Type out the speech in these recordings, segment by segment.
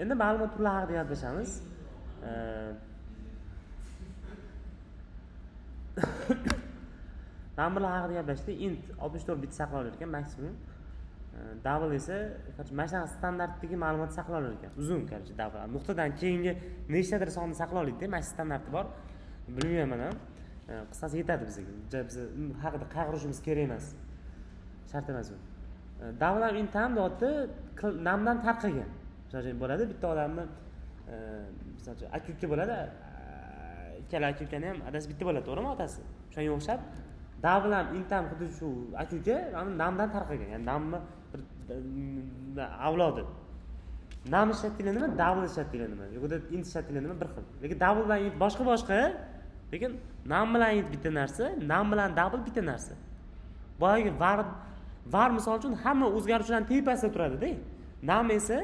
endi ma'lumot turlari haqida gaplashamiz. Numberlar haqida gaplashdik. Int 64 bit saqlanib ekan maksimum. Double esa, mana shunaqa standartdagi ma'lumot saqlanib ekan. Uzun, qarshi double. Nuqtadan keyingi nechtadir sonni saqlanadi, mana shu standarti bor. Bilmayman ham. Qisqasi yetadi bizga. Biz haqida qayg'urishimiz kerak emas. Shart emas bu. Double ham int ham dotni namdan tarqagan. Misol bo'ladi, bitta odamni misol uchun aka-uka bo'ladi. Ikkala aka-ukani ham adasi bitta bo'ladi, to'g'rimi otasi? Shunga o'xshab double ham int ham xuddi shu aka-uka namdan tarqagan. Ya'ni namni avlodi. Nam shakli nima? Double shakli nima? Yo'qda int shakli nima? Bir xil. Lekin double bilan int boshqa, lekin nam bilan int bitta narsa, nam bilan double bitta narsa. Boyagi var misol uchun hamma o'zgaruvchilarning tepasida turadi-da. Nam esa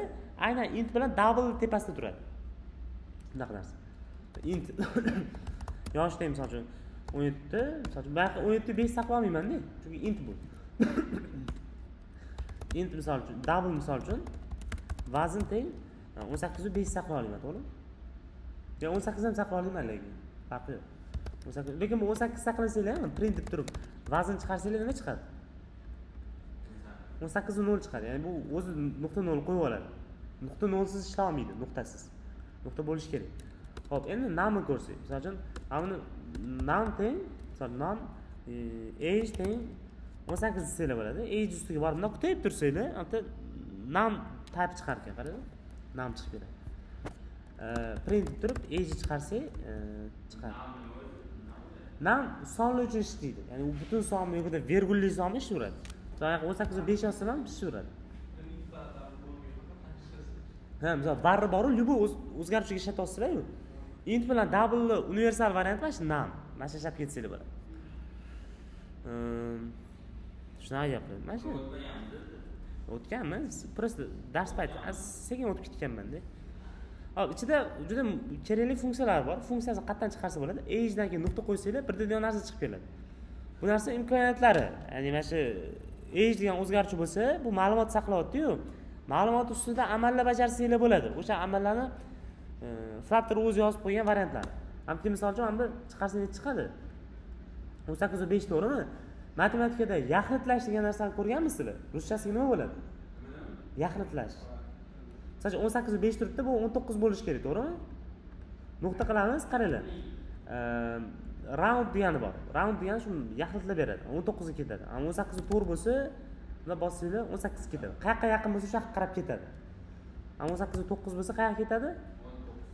aynan int bilan double tepasida turadi. Bunaqa narsa. Int yoshda misol uchun 17, misol uchun baqa 17 5 saqlamayman-da, chunki int bu. Int misol uchun, double misol uchun vazn teng 18 ni 5 saqlay olaman, to'g'rimi? Ya 18 ham saqlay olaman lekin. Farqi yo'q. 18, lekin bu 18 saqlasanglar ham print deb turib, vazn chiqarsanglar nima chiqadi? 18 0 chiqadi. Ya'ni bu o'zi nuqta 0 qo'yib oladi. Nuqta 0 siz ishlay olmaydi, nuqtasiz. Nuqta bo'lish kerak. Xo'p, endi namni ko'rsak, misol uchun, mana nam teng, misol nam age teng 18 desanglar bo'ladi. Age ustiga borib bundoq qo'yib tursanglar, anta nam type chiqar ekan, qarang. Nam chiqib keladi. Print deb turib age chiqarsak, chiqadi. Nam sonli uchun ishlaydi. Ya'ni u butun sonmi yo'qda vergulli sonmi ishlayveradi. So'ng 18 va 5 yozsam ham ishlayveradi. Ha, misol barri bor-ku, lyuboy o'zgaruvchiga ishlata olsanglar-ku. Int bilan double universal variant mana shu nam. Mana shu ishlab ketsanglar bo'ladi. Shunaqa gaplar. Mana shu o'tganman, просто dars payti sekin o'tib ketganman-da. Hop, ichida juda kerakli funksiyalar bor. Funksiyasini qayerdan chiqarsa bo'ladi? Age'dan keyin nuqta qo'ysanglar, birdan narsa chiqib keladi. Bu narsa imkoniyatlari. Ya'ni mana shu age degan o'zgaruvchi bo'lsa, bu ma'lumot saqlayapti-yu. Ma'lumot ustida amallar bajarsanglar bo'ladi. O'sha amallarni Flutter o'zi yozib qo'ygan variantlar. Hamki misol uchun hamda chiqarsangiz chiqadi. 18 va 5 to'g'rimi? Matematikada yaxlitlash degan narsani ko'rganmisizlar? Ruschasiga nima bo'ladi? Yaxlitlash. Masalan, 18 va 5 turibdi, bu 19 bo'lishi kerak, to'g'rimi? Nuqta qilamiz, qaranglar. Round degani bor. Round degani shu yaxlitlab beradi. 19 ga ketadi. 18 to'g'ri bo'lsa, bunda bossanglar 18 ketadi. Qayerga yaqin bo'lsa, o'sha yoqqa qarab ketadi. 18 9 bo'lsa, qayerga ketadi?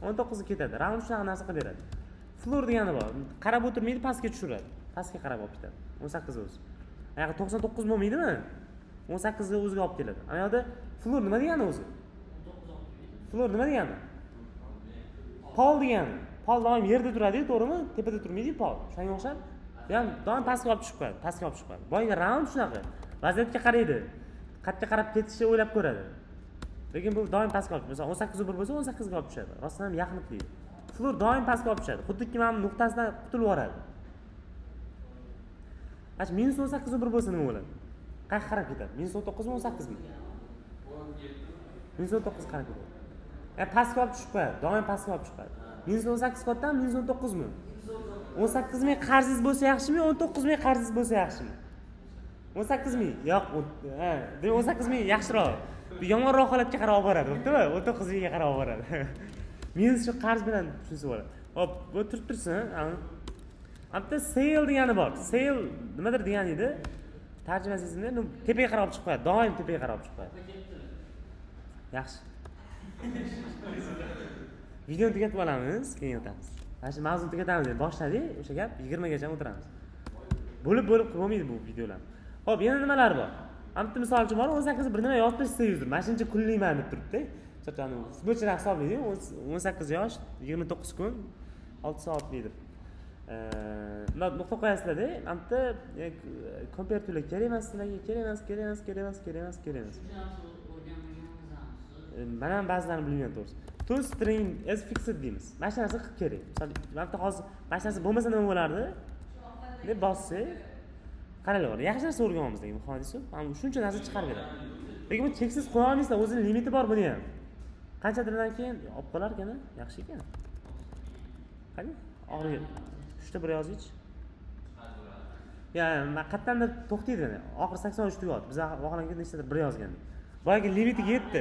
19 ga ketadi. Round shunaqa narsa qilib beradi. Floor degani bor. Qarab o'tirmaydi, pastga tushiradi. Pastga qarab olib ketadi. 18 o'zi. Ayoqda 99 bo'lmaydimi? 18 ga o'ziga olib keladi. Ana yoqda floor nima degani o'zi? Floor nima degani? Pol degani. Pol doim yerda turadi, to'g'rimi? Tepada turmaydi pol. Shunga o'xshab, ham doim pastga olib tushib qo'yadi, pastga olib tushib qo'yadi. Boyga round shunaqa. Vaziyatga qaraydi. Qayerga qarab ketishni o'ylab ko'radi. Lekin bu doim pastga olib, masalan 18 1 bo'lsa 18 ga olib tushadi. Rostdan ham yaxlitlaydi. Floor doim pastga olib tushadi. Xuddiki mana nuqtasidan qutulib yuboradi. Ash minus 18 1 bo'lsa nima bo'ladi? Qayerga qarab ketadi? Minus 19 mi 18 mi? Minus 19 qarab ketadi. Pastga olib tushib qo'yadi. Doim pastga olib tushib qo'yadi. Minus 18 katta, minus 19 mi? 18 ming qarzingiz bo'lsa yaxshimi, 19 ming qarzingiz bo'lsa yaxshimi? 18 ming. Yo'q, ha, 18 ming yaxshiroq. Bu yomonroq holatga qarab olib boradi, to'g'rimi? 19 mingga qarab olib boradi. Minus shu qarz bilan tushunsa bo'ladi. Hop, bu turib tursin. Hatto sale degani bor. Sale nimadir degan edi. Tarjimasini tepaga qarab chiqib qo'yadi. Doim tepaga qarab chiqib qo'yadi. Yaxshi. Videoni tugatib olamiz, keyin o'tamiz. Mana shu mavzuni tugatamiz. Boshladik, o'sha gap 20 gacha o'tiramiz. Bo'lib qilmaydi bu videolar. Xo'p, yana nimalar bor? Hamda misol uchun bor 18 bir nima yozib bersa 100 Mana shuncha kunlikman deb turibdi. Masalan, futbolchilar hisoblaydi, 18 yosh, 29 kun, 6 soat deydi. Nuqta qo'yasizlar-da, hamda kompyuterlar kerak emas sizlarga, kerak emas. Men ham ba'zilarini bilmayman to'g'risi. To string as fixed deymiz. Mana shu narsa qilib kerak. Masalan, mana hozir mana shu narsa bo'lmasa nima bo'lardi? Deb bossak, qaranglar, yaxshi narsa o'rganyapmiz degan muhandislar, mana shuncha narsa chiqarib beradi. Lekin bu cheksiz qo'ya olmaysizlar, o'zining limiti bor buni ham. qanchadirdan keyin olib qolar ekan, yaxshi ekan. Qani? Og'riq. 3 ta bir yozich. Yani qattandir to'xtaydi. Oxir 83 tugadi. Biz vaholanki nechtadir bir yozgan. Boyagi limitiga yetdi.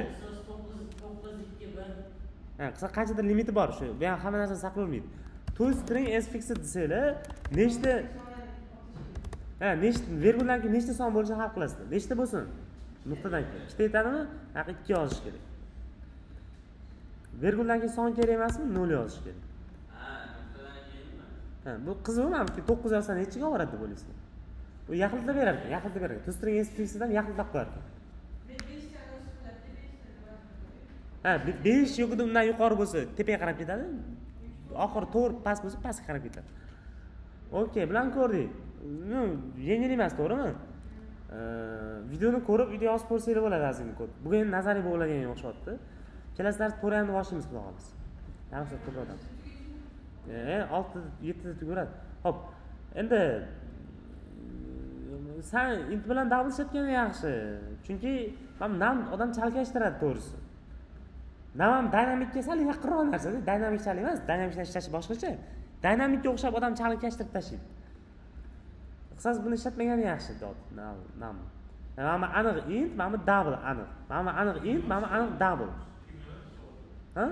9.2.1. Ha, qanchadir limiti bor shu. Bu ham hamma narsani saqlay olmaydi. To string is fixed desanglar, nechta nechta virguldan keyin nechta son bo'lishini hal qilasizlar. Nechta bo'lsin? Nuqtadan keyin. Ikkita yetadimi? Haq 2 yozish kerak. Virguldan keyin son kerak emasmi? 0 yozish kerak. Nuqtadan keyinmi? Ha, bu qiziqmi? 9 yozsa nechiga boradi deb o'ylaysizlar? Bu yaxlitlab berar ekan, yaxlitlab berar ekan. To string is fixeddan yaxlitlab qo'yar ekan. 5 yo'qida undan yuqori bo'lsa, tepaga qarab ketadi. Oxiri to'g'ri past bo'lsa, pastga qarab ketadi. Okey, bilan ko'rdik. Yengil emas, to'g'rimi? Videoni ko'rib, video yozib ko'rsanglar bo'ladi azizim kod. Bugun endi nazariy bo'lganga o'xshatdi. Kelasi dars to'rayamni boshlaymiz, xudo xohlasa. Yarim soat ko'ramiz. 6-7 da tugaveradi. Xo'p, endi sen int bilan double ishlatgan yaxshi. Chunki nam odam chalkashtiradi to'g'risi. Nam ham dinamikka sal yaqinroq narsa-da, dinamikchalik emas, dinamikdan ishlashi boshqacha. Dinamikka o'xshab odam chalkashtirib tashlaydi. Qisas buni ishlatmagani yaxshi dod. Nam. Mana aniq int, mana double aniq. Mana aniq int, mana aniq double. Ha?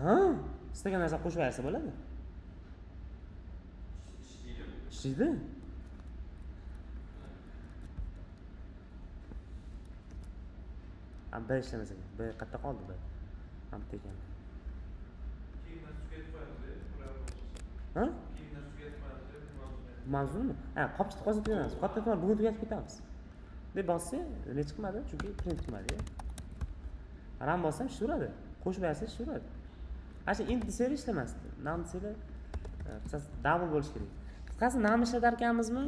Ha? Istagan narsa qo'shib bersa bo'ladi. Ishlaydi. Ham bir ishlamasa ekan. Bir qayerda qoldi bir. Ham tekan. Ha? Mavzumi? Ha, qopchitib qolsa tugatamiz. Qattiq bugun tugatib ketamiz. Deb bossa, nima chiqmadi? Chunki print qilmadi. Ram bossam ishlaveradi. Qo'shib bersa ishlaveradi. Asha int desanglar ishlamasdi. Nam desanglar, qisas double bo'lish kerak. Qisqasi nam ishlatar ekanmizmi?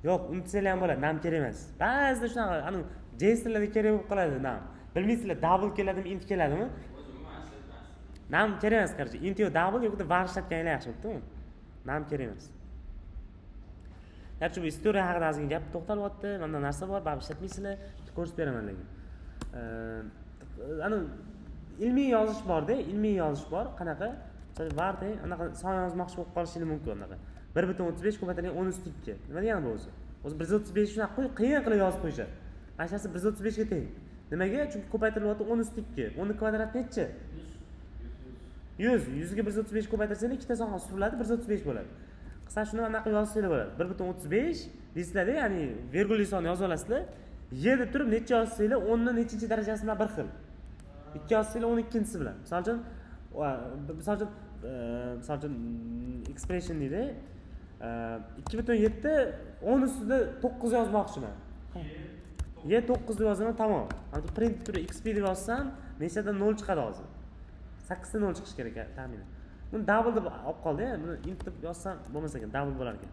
Yo'q, unutsanglar ham bo'ladi. Nam kerak emas. Ba'zida shunaqa, anu JSonlarda kerak bo'lib qoladi nam. Bilmaysizlar, double keladimi, int keladimi? Nam kerak emas, qarshi. Int yo double yo'qda var ishlatganinglar yaxshi bo'ptimi? Nam kerak emas. Yaxshi, bu istoriya haqida ozgina gap to'xtalib o'tdi. Mana narsa bor, baribir ishlatmaysizlar, ko'rsatib beraman lekin. Anu ilmiy yozish bor-da, ilmiy yozish bor. Qanaqa? Var deng, anaqa son yozmoqchi bo'lib qolishingiz mumkin unaqa. 1.35 ko'paytirilgan 10 + 2. Nima degani bu o'zi? O'zi 135 shunaqa qiyin qilib yozib qo'yishadi. Ashasi 135 ga teng. Nimaga? Chunki ko'paytirilyapti 10 + 2. 10 ning kvadrati necha? 100. 100 ga 135 ko'paytirsanglar ikkita son suriladi, 135 bo'ladi. Qisqa shuni anaqa yozsanglar bo'ladi. 1.35 deysizlar-da, ya'ni virgulli son yozib olasizlar. 7 turib necha yozsanglar 10 ning nechinchi darajasi bilan bir xil. 2 yozsanglar 12-si bilan. Misol uchun expression deydi. 2.7 10 ustida 9 yozmoqchiman. Y 9 deb yozaman, tamom. Hozir print turi xp deb yozsam, nechadan 0 chiqadi hozir? 8 ta 0 chiqish kerak taxminan. Buni double deb olib qoldi, buni int deb yozsam bo'lmas ekan, double bo'lar ekan.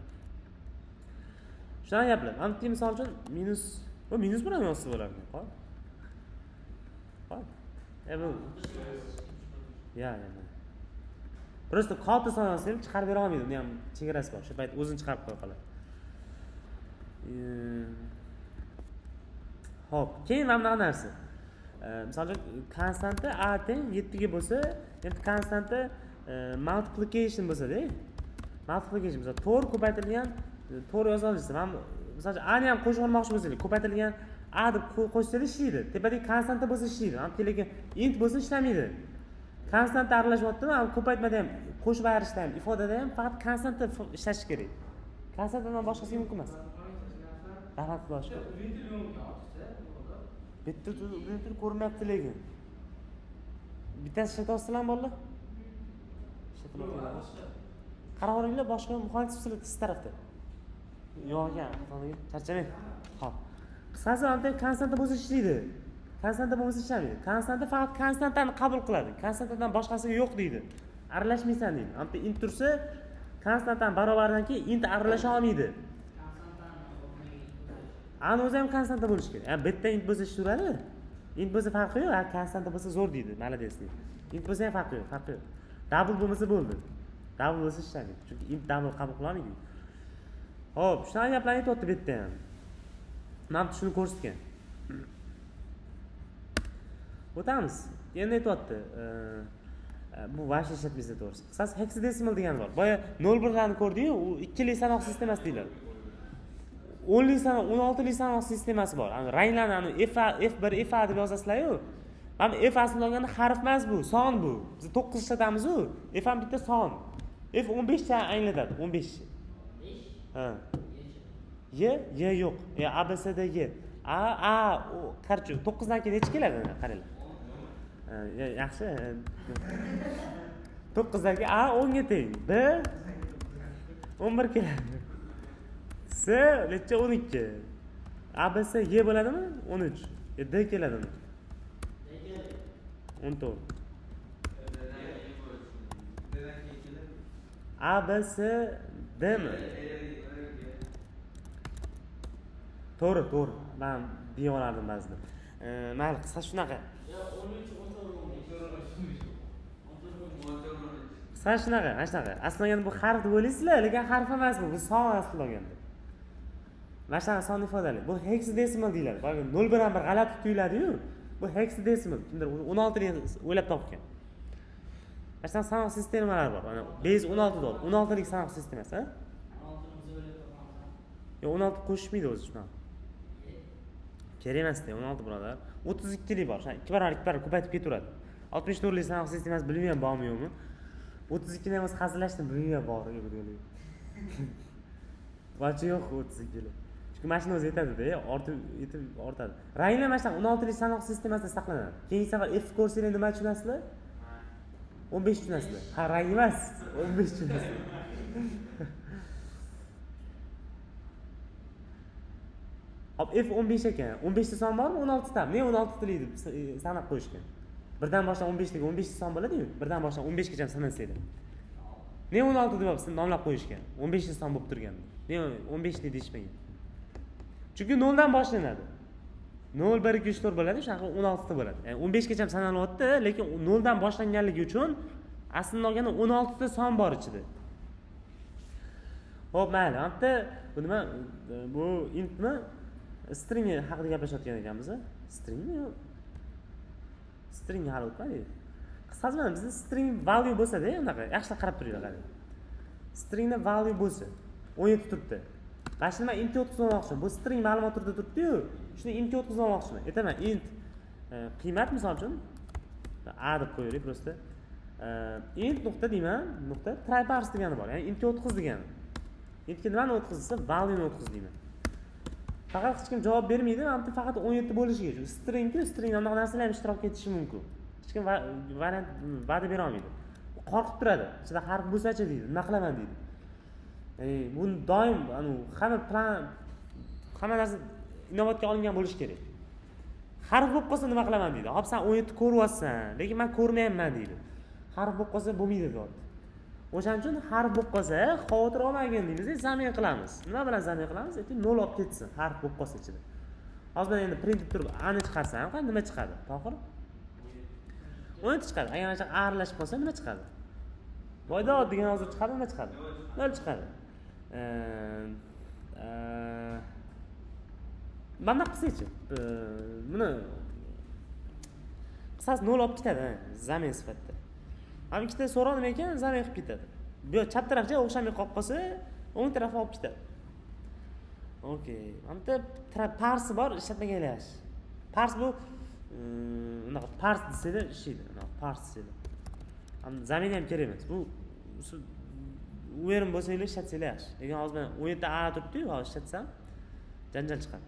Shunday gaplar. Ammo misol uchun minus bilan yozsa bo'lar ekan, qo'y. Qo'y. Bu ya. Просто qoldi son yozsam chiqarib bera olmaydi, uni ham chegarasi bor. Shu payt o'zini chiqarib qo'ya qoladi. Xo'p, keyin mana bunaqa narsa. Misol uchun konstanta a teng 7 ga bo'lsa, endi konstanta multiplication bo'lsa-da. Multiplication bo'lsa, 4 ko'paytirilgan 4 yoza olasiz. Men misol uchun a ni ham qo'shib olmoqchi bo'lsangiz, ko'paytirilgan a deb qo'shsangiz ishlaydi. Tepadagi konstanta bo'lsa ishlaydi. Ammo lekin int bo'lsa ishlamaydi. Konstanta aralashyaptimi? Ham ko'paytmada ham, qo'shib ayirishda ham, ifodada ham faqat konstanta ishlash kerak. Konstantadan boshqasi mumkin emas. Rahmat boshqa. Bitta ko'rmayapti lekin. Bittasi ishlatayapsizlarmi bolalar? Qarab oringlar, boshqa muhandis sizlar siz tarafda. Yo'q ekan, charchamang. Xo'p. Qisqasi anda konstanta bo'lsa ishlaydi. Konstanta bo'lmasa ishlamaydi. Konstanta faqat konstantani qabul qiladi. Konstantadan boshqasiga yo'q deydi. Aralashmaysan deydi. Ammo int tursa, konstantaning barobardan keyin int aralasha olmaydi. Ani o'zi ham konstanta bo'lishi kerak. Ha, bitta int bo'lsa ishlaveradi. Int bo'lsa farqi yo'q, ha konstanta bo'lsa zo'r deydi. Malades deydi. Int bo'lsa ham farqi yo'q, farqi yo'q. Double bo'lmasa bo'ldi. Double bo'lsa ishlaydi. Chunki int double qabul qila olmaydi. Xo'p, shunaqa gaplarni aytibdi bu yerda ham. Men shuni ko'rsatgan. O'tamiz. Endi aytyapti. Bu vashi ishlatmaysiz to'g'risi. Qisqasi hexadesimal degani bor. Boya 0 ko'rdik-ku, u 2 li sanoq sistemasi deyiladi. 10 li sanoq, 16 li sanoq sistemasi bor. Ranglarni F1, F deb yozasizlar-ku. Mana F aslida olganda harf emas bu, son bu. Biz 9 ishlatamiz-ku. F ham bitta son. F 15 cha anglatadi, 15. Ha. Y yo'q. A B C D Y. Qarchi 9 dan keyin necha keladi? Qaranglar. Yaxshi. 9 dan keyin A 10 ga teng. B 11 keladi. C necha 12. A B C Y bo'ladimi? 13. D keladimi? 14. A B C D mi? To'g'ri. Men deya olardim ba'zida. Mayli, qisqa shunaqa. Qisqa shunaqa, mana shunaqa. Aslida olganda bu harf deb o'ylaysizlar, lekin harf emas bu son aslida olganda. Mana shunaqa son ifodali. Bu hexadesimal deyiladi. Balki 0 bilan bir g'alati tuyuladi-yu. Bu hexadesimal. Kimdir 16 ni o'ylab topgan. Mana shunaqa sanoq sistemalar bor. Mana base 16 dor. 16 lik sanoq sistemasi, ha? 16 o'ylab topamiz. Yo'q, 16 qo'shmaydi o'zi shunaqa. Kerak emas-da, 16 birodar. 32 lik bor. O'sha 2 barobar ko'paytib ketaveradi. 64 lik sanoq sistemasi bilmayman bormi yo'qmi? 32 ni ham o'zi hazillashdim, bilmayman bor yo'q. Vachi yo'q 32 lik. Chunki mashina o'zi yetadi-da, ortadi. Ranglar mana shunaqa 16 lik sanoq sistemasida saqlanadi. Keyingi safar F ko'rsanglar nima tushunasizlar? 15 tushunasizlar. Ha, rang emas, 15 tushunasizlar. Hop, F 15 ekan. 15 ta son bormi? 16 ta. Ne 16 ta deb sanab qo'yishgan. Birdan boshlab 15 taga 15 ta son bo'ladi-yu. Birdan boshlab 15 gacha sanasanglar. Ne 16 deb nomlab qo'yishgan. 15 ta son bo'lib turgan. Ne 15 deyishmagan. Chunki 0 dan boshlanadi. 0 1 2 3 4 bo'ladi, shunaqa 16 ta bo'ladi. Ya'ni 15 gacha sanalyapti, lekin 0 dan boshlanganligi uchun aslida olganda 16 ta son bor ichida. Xo'p, mayli. Hamda bu nima? Bu intmi? String haqida gaplashayotgan ekanmiz. Stringmi? String hal o'tmaydi. Qisqasi mana bizda string value bo'lsa-da, unaqa yaxshilab qarab turinglar, qarang. Stringda value bo'lsa, 17 turibdi. Mana shuni men int o'tkazmoqchiman. Bu string ma'lumot turida turibdi-yu, shuni int o'tkazmoqchiman. Aytaman, int qiymat misol uchun a deb qo'yaylik prosta. Int nuqta deyman, nuqta try parse degani bor. Ya'ni int o'tkiz degani. Intga nimani o'tkazsa, value ni o'tkiz deyman. Faqat hech kim javob bermaydi, hamda faqat 17 bo'lishi kerak. String-ku, string anaqa narsalar ham ishtirok etishi mumkin. Hech kim variant va'da bera olmaydi. Qo'rqib turadi. Ichida harf bo'lsa-chi deydi, nima qilaman deydi. Bu doim hamma narsa inobatga olingan bo'lishi kerak. Harf bo'lib qolsa nima qilaman deydi. Hop, sen 17 ko'ryapsan, lekin men ko'rmayapman deydi. Harf bo'lib qolsa bo'lmaydi deydi. O'shaning uchun harf bo'lib qolsa, xavotir olmagin deymiz, zamin qilamiz. Nima bilan zamin qilamiz? Aytib 0 olib ketsin, harf bo'lib qolsa ichida. Hozir men endi print turib, ani chiqarsam, qani nima chiqadi? Tohir? 17 chiqadi. Agar ana aralashib qolsa nima chiqadi? Voyda degan hozir chiqadi, nima chiqadi? 0 chiqadi. Mana qilsa-chi. Buni qisqasi 0 olib ketadi, zamin sifatida. Ham ikkita so'roq nima ekan, zamin qilib ketadi. Bu chap tarafga o'xshamay qolib qolsa, o'ng tarafga olib ketadi. Okay. Hamda parse bor, ishlatmaganlar yaxshi. Parse bu unaqa parse desanglar ishlaydi, unaqa parse desanglar. Ham zamin ham kerak emas. Bu uyerim bo'lsanglar ishlatsanglar yaxshi. Lekin hozir men 17 a turibdi-yu, hozir ishlatsam janjal chiqadi.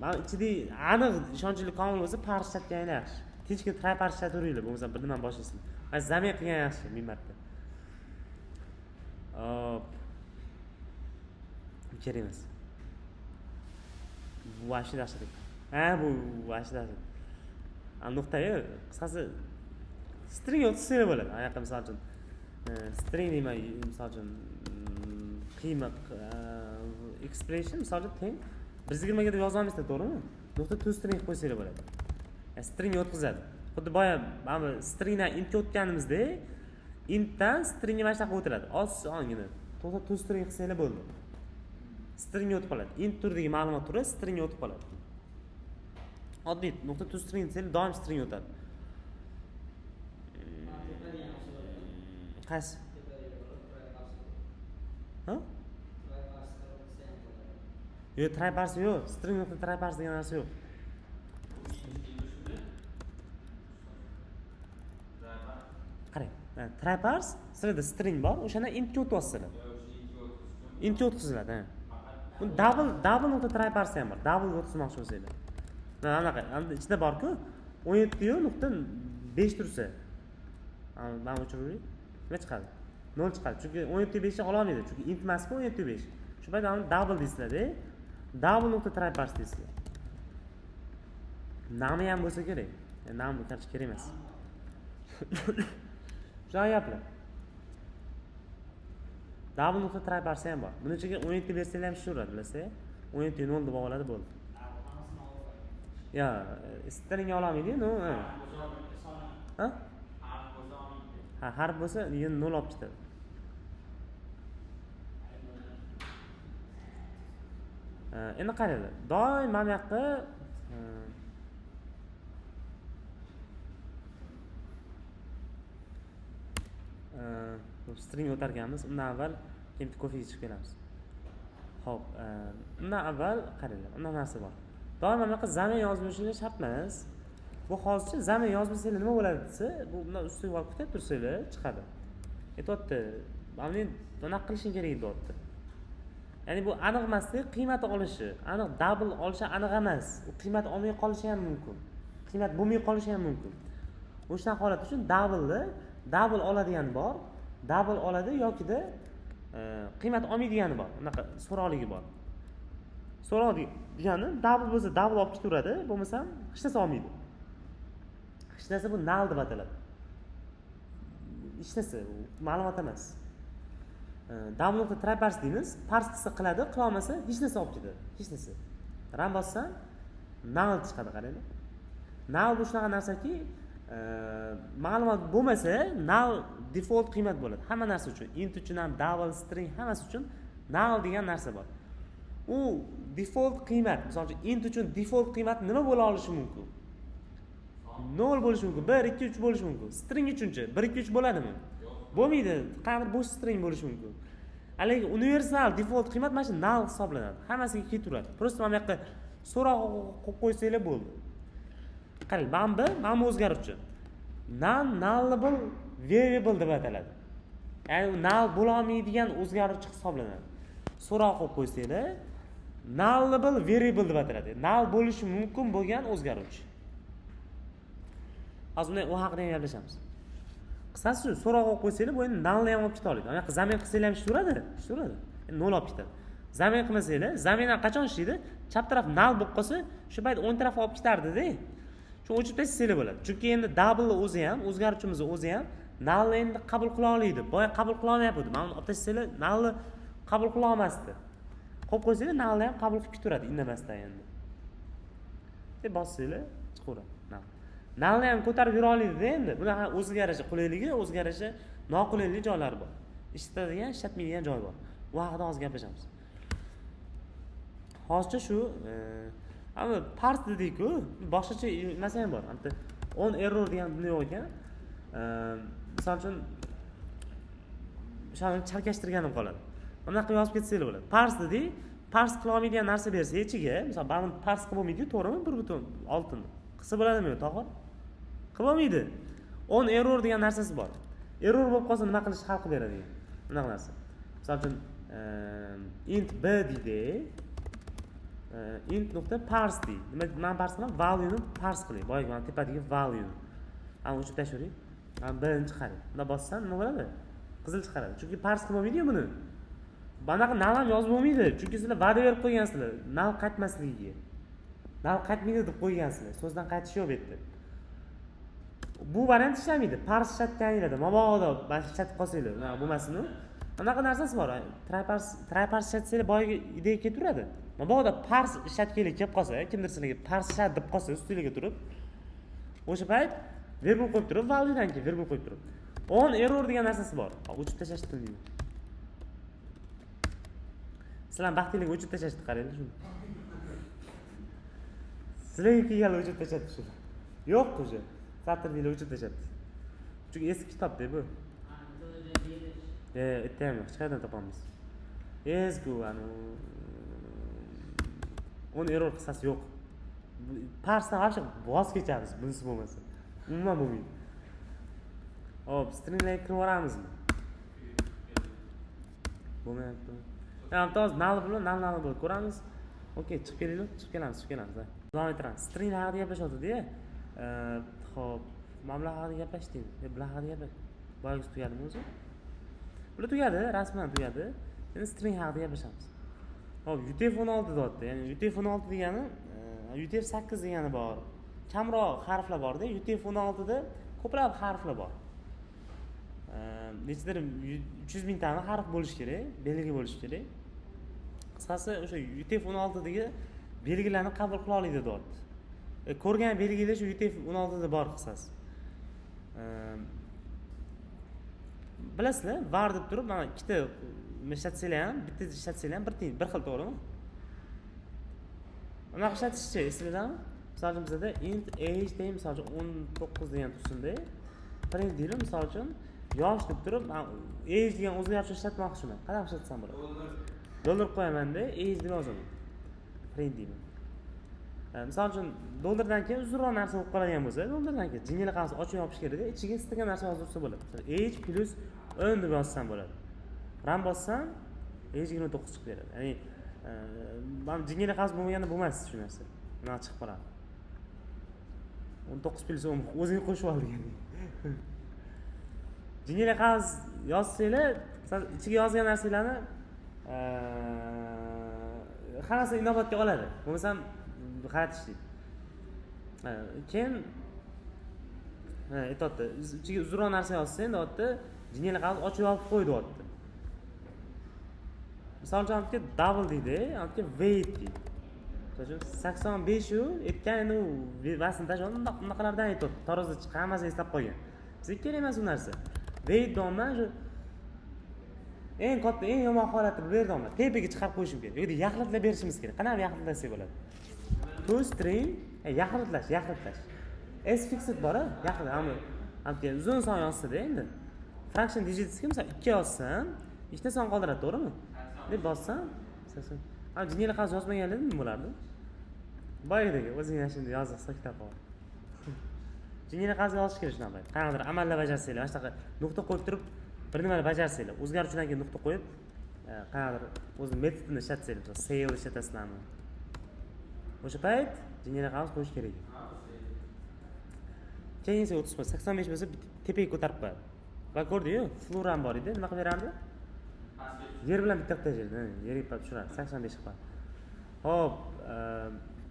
Men ichida aniq ishonchli komil bo'lsa parse ishlatganingiz yaxshi. Tinchgina try parse ishlataveringlar, bo'lmasa bir nimani boshlaysiz. Men zamin qilgan yaxshi, ming marta. Kerak emas. Bu vashida yaxshilik. Bu vashida. Nuqta-yu, qisqasi string o'tkazsa bo'ladi. Anaqa misol uchun string deyman, misol uchun qiymat expression misol uchun teng 120 ga deb yozamiz-da, to'g'rimi? Nuqta to string qo'ysanglar bo'ladi. String o'tkazadi. Xuddi boya mana stringdan int o'tganimizda, intdan stringga mana shunaqa o'tiladi. Osongina. To'xta to string qilsanglar bo'ldi. String o'tib qoladi. Int turdagi ma'lumot turi string o'tib qoladi. oddiy nuqta to string desanglar doim string o'tadi. Qaysi? Ha? Yo'q, try parse yo'q. String nuqta try parse degan narsa yo'q. Qarang, try parse sizlarda string bor, o'shani intga o'tyapsizlar. Intga o'tkaziladi, ha. Bu double nuqta try parse ham bor. Double o'tkazmoqchi bo'lsanglar. Mana anaqa, ichida bor-ku, 17.5 tursa. Men o'chirib, nima chiqadi? 0 chiqadi. Chunki 17.5 ni ola olmaydi. Chunki int emas-ku 17.5. Shu paytda uni double deysizlar-da. Double nuqta try parse deysizlar. Nami ham bo'lsa kerak. Nam qarshi kerak emas. Shunaqa gaplar. Double nuqta try parse ham bor. Buni ichiga 17 bersanglar ham ishlaveradi, bilasizlar. 17.0 deb oladi bo'ldi. Ya, string olamaydi, no. Ha? Ha, harf bo'lsa, 0 olib ketadi. Endi qaranglar. Doim mana bu yoqqa string o'tar ekanmiz. Undan avval keyin kofe ichib kelamiz. Xo'p, undan avval qaranglar, bunday narsa bor. Doim mana bunaqa zamin yozib yurishinglar shart emas. Bu hozircha zamin yozmasanglar nima bo'ladi desa, bu bundan ustiga olib ketib tursanglar chiqadi. Aytayapti, mana bunaqa qilishing kerak deyapti. Ya'ni bu aniq emasda, qiymati olishi, aniq double olishi aniq emas. U qiymat olmay qolishi ham mumkin. Qiymat bo'lmay qolishi ham mumkin. O'sha holat uchun double oladigan bor, double oladi yokida qiymat olmaydigani bor. Unaqa so'roqligi bor. So'roq degani double bo'lsa double olib ketaveradi, bo'lmasa hech narsa olmaydi. Hech narsa bu null deb ataladi. Hech narsa ma'lumot emas. Double nuqta try parse deymiz, parse qilsa qiladi, qila olmasa hech narsa olib ketadi. Hech narsa. Run bossam null chiqadi, qaranglar. Null bu shunaqa narsaki, ma'lumot bo'lmasa null default qiymat bo'ladi. Hamma narsa uchun, int uchun ham, double, string hammasi uchun null degan narsa bor. U default qiymat, misol uchun int uchun default qiymat nima bo'la olishi mumkin? 0 bo'lishi mumkin, 1, 2, 3 bo'lishi mumkin. String uchunchi 1, 2, 3 bo'ladimi? Bo'lmaydi. Qanday bo'sh string bo'lishi mumkin. Haligi universal default qiymat mana shu null hisoblanadi. Hammasiga ketaveradi. Prosta mana bu yoqqa so'roq qo'yib qo'ysanglar bo'ldi. Qarang, mana bu o'zgaruvchi. Non-nullable variable deb ataladi. Ya'ni null bo'la olmaydigan o'zgaruvchi hisoblanadi. So'roq qo'yib qo'ysanglar, nullable variable deb ataladi. Null bo'lishi mumkin bo'lgan o'zgaruvchi. Hozir u haqida ham gaplashamiz. Qisqasi so'roq qo'yib qo'ysanglar, bu endi nullni ham olib keta oladi. Mana yoqqa zamin qilsanglar ham ishlaveradi. Endi 0 olib ketadi. Zamin qilmasanglar, zamindan qachon ishlaydi? Chap taraf null bo'lib qolsa, shu payt o'ng taraf olib ketardi-da. Shu o'chirib tashlanglar bo'ladi. Chunki endi double o'zi ham, o'zgaruvchimiz o'zi ham null endi qabul qila oladi. Boya qabul qila olmayapti. Mana uni olib tashlanglar, nullni qabul qila olmasdi. Qo'yib qo'ysanglar, nullni ham qabul qilib ketaveradi indamasdan endi. Deb bossanglar, chiqaveradi. Nullni ham ko'tarib yura oladi endi. Bunaqa o'ziga yarasha qulayligi, o'ziga yarasha noqulaylik joylari bor. Ishlatadigan, ishlatmaydigan joy bor. Bu haqida hozir gaplashamiz. Hozircha shu ammo parse dedik-ku, boshqacha narsa ham bor. Anta on error degan dunyo yo'q ekan. Misol uchun shuni chalkashtirganim qoladi. Bunaqa yozib ketsanglar bo'ladi. Parse dedik, parse qila olmaydigan narsa bersa ichiga, misol buni parse qilib bo'lmaydi, to'g'rimi? 1.6 qilsa bo'ladimi, to'g'ri? Qilib olmaydi. On error degan narsasi bor. Error bo'lib qolsa nima qilish hal qilib beradi degan. Bunaqa narsa. Misol uchun int b deydi. Int nuqta parse deydi. Nima parse qilaman? Value ni parse qiling. Boyagi mana tepadagi value ni. Ana o'chib tashlaylik. Mana b-ni chiqaring. Bunda bossam nima bo'ladi? Qizil chiqaradi. Chunki parse qilib bo'lmaydi-ku buni. Bunaqa null ham yozib bo'lmaydi. Chunki sizlar va'da berib qo'ygansizlar, null qaytmasligiga. Null qaytmaydi deb qo'ygansizlar. So'zdan qaytish yo'q bu yerda. Bu variant ishlamaydi. Parse ishlatganinglarda, mabodo mana ishlatib qolsanglar, nima bo'lmasin-ku. Anaqa narsasi bor. Try parse ishlatsanglar boyagi ideya ketaveradi. Mabodo parse ishlatganlik kelib qolsa, kimdir sizlarga parse ishlat deb qolsa, ustingizga turib, o'sha payt virgul qo'yib turib, valuedan keyin virgul qo'yib turib. On error degan narsasi bor. O'chib tashlashni deydi. Sizlar baxtlilik o'chib tashlashni qaranglar shuni. Sizlarga kelganlar o'chirib tashlabdi shu. Yo'q o'sha. Satr deylar o'chirib tashlabdi. Chunki eski kitobda bu. Bitta ham yo'q. Hech qayerdan topamiz. Eski anu 10 error qissasi yo'q. Parsdan вообще voz kechamiz, bunisi bo'lmasa. Umuman bo'lmaydi. Hop, stringlarga kirib oramizmi? Bo'lmayapti. Ham toz nal bilan ko'ramiz. Okey, chiqib kelamiz. Davom etamiz. Stringlar haqida gaplashyapti-da. Xo'p, mana bular haqida gaplashdik. Bular haqida gaplash. Boyagi tugadimi o'zi? Bular tugadi, rasman tugadi. Endi string haqida gaplashamiz. Hop, UTF-16 deyapti. Ya'ni UTF-16 degani UTF-8 degani bor. Kamroq harflar bor-da. UTF-16 da ko'plab harflar bor. Nechidir 300 mingtami harf bo'lish kerak, belgi bo'lish kerak. Qisqasi o'sha UTF-16 dagi belgilarni qabul qila oladi deyapti. Ko'rgan belgilar shu UTF-16 da bor qisqasi. Bilasizlar, var deb turib, mana ikkita ishlatsanglar ham, bitta ishlatsanglar ham bir xil, to'g'rimi? Mana ishlatishchi, esingizmi? Misol uchun bizda int age deymiz, misol uchun 19 degan tursin-da. Print deymiz, misol uchun yosh deb turib, age degan o'zgarishni ishlatmoqchiman. Qanaqa ishlatsam bo'ladi? Dollar qo'yaman-da, age deb yozaman. Print deyman. Misol uchun dollardan keyin uzunroq narsa bo'lib qoladigan bo'lsa, dollardan keyin jingle qavs ochib yopish kerak-da, ichiga istagan narsa yozdirsa bo'ladi. Age plus 10 deb yozsam bo'ladi. Run bossam age 29 chiqib beradi. Ya'ni men jingle qavs bo'lmaganda bo'lmas shu narsa. Mana chiqib qoladi. 19 plus 10 o'zing qo'shib olgan. Jingle qavs yozsanglar, ichiga yozgan narsalarni hammasi inobatga oladi. Bo'lmasam qaratish deydi. Keyin aytadi, ichiga uzunroq narsa yozsang, deyapti, jingle qavs ochib yopib qo'y, deyapti. Misol uchun aytdi, double deydi, aytdi weight deydi. Misol uchun 85 u aytgan u vazndash unaqalardan aytadi. Tarozda chiqqan hammasini eslab qolgan. Bizga kerak emas u narsa. Weight deyman, shu eng katta, eng yomon holatni berdim. Tepaga chiqarib qo'yishim kerak. Yo'qda yaxlitlab berishimiz kerak. Qanaqa yaxlitlasak bo'ladi? To string, yaxlitlash. S fixed bor-a? Yaxlit, hamma uzun son yozsa-da endi. Fraction digitsga misol 2 yozsam, ikkita son qoldiradi, to'g'rimi? Deb bossam, jingle qavs yozmaganlar nima bo'lardi? Boyagidagi o'zing shunday yozsa kitob bor. Jingle qavs yozish kerak shunaqa. Qanaqadir amallar bajarsanglar, mana shunaqa nuqta qo'yib turib, bir nimani bajarsanglar, o'zgaruvchidan keyin nuqta qo'yib, qanaqadir o'z metodini ishlatsanglar, save ishlatasizlarmi? O'sha payt jingle qavs qo'yish kerak. Keyin esa 85 bo'lsa tepaga ko'tarib qo'yadi. Va ko'rdingiz-ku, floran bor edi, nima qilib berardi? Yer bilan bitta tashlaydi, yerga tushiradi, 85 qilib. Hop,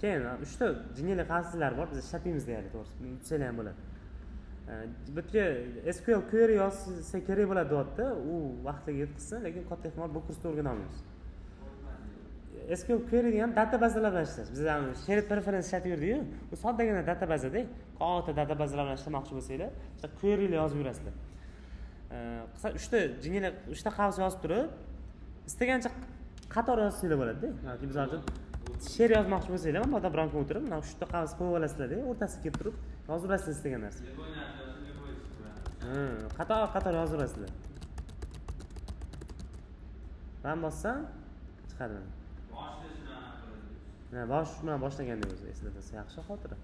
keyin 3 ta jingle qavslar bor, biz ishlatmaymiz deylik, to'g'risi. Unutsanglar ham bo'ladi. Bitta SQL query yozsa kerak bo'ladi, deyapti. U vaqtiga yetkazsin, lekin katta ehtimol bu kursda o'rgana olmaymiz. SQL query degan databazalar bilan ishlash. Biz shared preference ishlatib yurdik-ku. Bu soddagina databazada, katta databazalar bilan ishlamoqchi bo'lsanglar, o'sha querylar yozib yurasizlar. Qisqa 3 ta qavs yozib turib, istagancha qator yozsanglar bo'ladi-da. Yoki misol uchun she'r yozmoqchi bo'lsanglar, mana bu bilan o'tirib, mana 3 ta qavs qo'yib olasizlar-da, o'rtasiga kelib turib, yozib olasizlar istagan narsa. Qator yozib olasizlar. Ben bossam chiqadi. Bosh bilan boshlaganda o'zi eslatsa yaxshi xotira.